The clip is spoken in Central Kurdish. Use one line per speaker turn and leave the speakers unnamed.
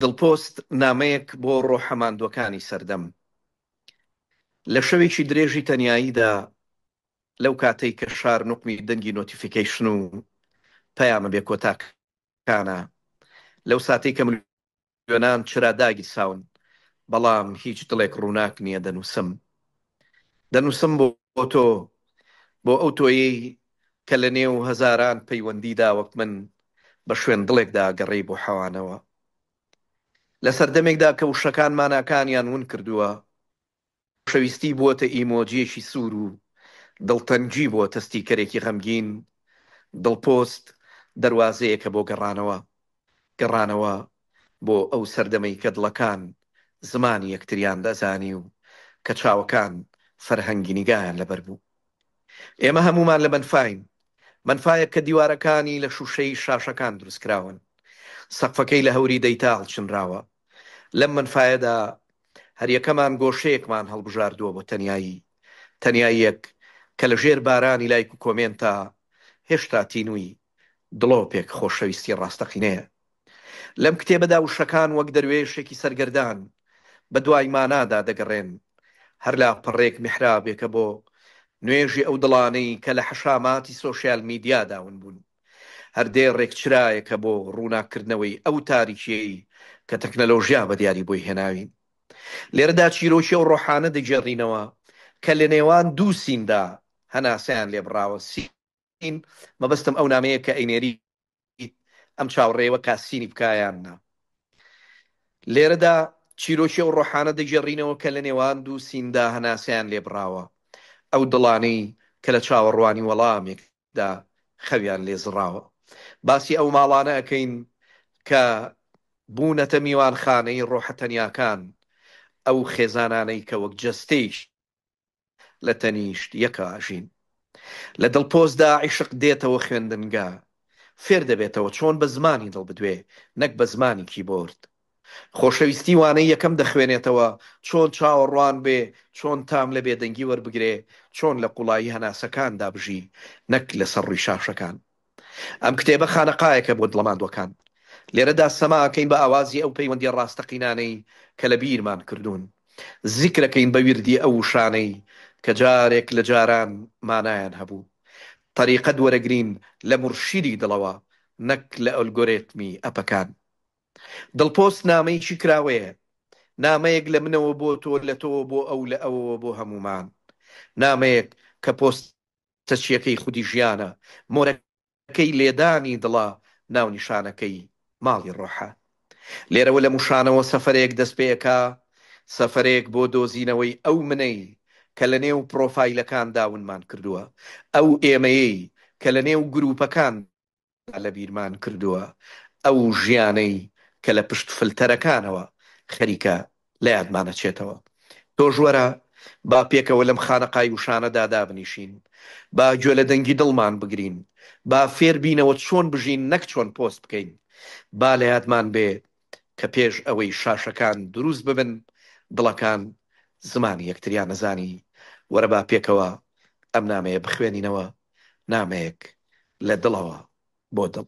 دڵپۆست نامەیەک بۆ ڕۆحەماندووەکانی سەردەم. لە شەوێکی درێژی تەنیاییدا، لەو کاتەی کە شار نوقمی دەنگی نۆتیفیکیشن و پەیامە بێ کۆتاکانە، لەو ساتەی کە ملیۆنان چرا داگیرساون، بەڵام هیچ دڵێک ڕووناک نییە. دەنووسم بۆ تۆ، بۆ ئەو تۆیەی کە لە نێو هەزاران پەیوەندیدا وەک من بە شوێن دڵێکدا گەڕێی بۆ حەوانەوە. لە سەردەمێکدا کە وشەکان ماناکانیان ون کردووە، خۆشەویستی بووەتە ئیمۆجیەکی سوور و دڵتەنجی بووە تەستیکەرێکی غەمگین. دڵپۆست دەواازەیەکە بۆ گەڕانەوە بۆ ئەو سەردەمەی کە دڵەکان زمانی یەکتریان دەزانی و کە چاوەکان فەرهەنگی نیگایان لەبەر بوو. ئێمە هەمومان لە منفایەک کە دیوارەکانی لە شوشەی شاشەکان دروستکراون، سەقفەکەی لە هەوری دەیتا هەڵچنراوە. لەم منفایەدا هەریەکەمان گۆشەیەکمان هەڵبژاردووە بۆ تەنیاییەک کە لە ژێر بارانی لایک و کۆمێنتا هێشتا تینووی دڵۆپێک خۆشەویستی ڕاستەقینەیە. لەم کتێبەدا وشەکان وەک دەروێشێکی سەرگەردان بە دوای مانادا دەگەڕێن، هەر لا پڕێک میحرابێکە بۆ نوێژی ئەو دڵانەی کە لە حەشاماتی سۆشیال میدیا داون بوون، هەردێ ڕێکچرایەکە بۆ ڕووناکردنەوەی ئەو تاریکیەی کە تەکنەلۆژیا بە دیاری بۆی هێناوین. لێرەدا چیرۆکی ئەو ڕۆحانە دەجێڕینەوە کە لە نێوان دوو سیندا هەناسەیان لێبڕاوە. سین مەبەستم ئەو نامەیە کە ئەینێری ئەم چاوەڕێوە کاسینی بکایاننا. لێرەدا چیرۆکی ئەو ڕۆحانە دەجێڕینەوە کە لە نێوان دوو سیندا هەناسەیان لێبڕاوە، ئەو دڵانەی کە لە چاوەڕوانی وەڵامێکدا خەویان لێزڕاوە. باسی ئەو ماڵانە ئەەکەین کە بوونەتە میوانخانەی ڕۆحەتەنیاکان، ئەو خێزانانەی کە وەک جەستەیش لە تەنیشت یەکە ئاژین. لە دڵپۆستدا عیشق دێتەوە خوێندنگا، فێر دەبێتەوە چۆن بە زمانی دڵ بدوێ نەک بە زمانی کیبۆرد. خۆشەویستی وانەی یەکەم دەخوێنێتەوە چۆن چاوەڕوان بێ، چۆن تام لە بێدەنگی وەربگرێ، چۆن لە قوڵایی هەناسەکاندا بژی نەک لەسەر ڕووی شاشەکان. ئەم کتێبە خانەقایەکە بۆ دڵەماندوەکان. لێرەدا سەماکەین بە ئاوازی ئەو پەیوەندی ڕاستەقینانەی کە لە بیرمان کردوون، زیکرەکەین بە وردی ئەو وشانەی کە جارێک لە جاران مانایان هەبوو. طریقەت وەرەگرین لە مرشیدی دڵەوە نەک لە ئەلگۆریتمی ئەپەکان. دڵپۆست نامەیەکی کراوەیە، نامەیەک لە منەوە بۆ تۆ، لە تۆ بۆ ئەو، لە ئەوەوە بۆ هەمومان. نامەیەک کە پۆستەچیەکەی خودی ژیانە، مۆرەکەی لێدانی دڵە، ناو نیشانەکەی ماڵی ڕۆحە. لێرەوە لە موشانەوە سەفەرێک دەست پێەکە، سەفەرێک بۆ دۆزینەوەی ئەو منەی کە لە نێو پرۆفایلەکان داونمان کردووە، ئەو ئێمەیەی کە لە نێو گروپەکان لە بیرمان کردووە، ئەو ژیانەی کە لە پشت فلتەرەکانەوە خەریکە لە یادمانەچێتەوە. تۆ ژوەرە با پێکەوە لەم خانەقای وشانەدا دابنیشین، با گوێ لە دەنگی دڵمان بگرین، با فێر بینەوە چۆن بژین نەک چۆن پۆست بکەین. با لە یادمان بێ کە پێش ئەوەی شاشەکان دروست ببن، دڵەکان زمانی یەکتریان نەزانی. وەرە با پێکەوە ئەم نامەیە بخوێنینەوە، نامەیەک لە دڵەوە بۆ دڵ.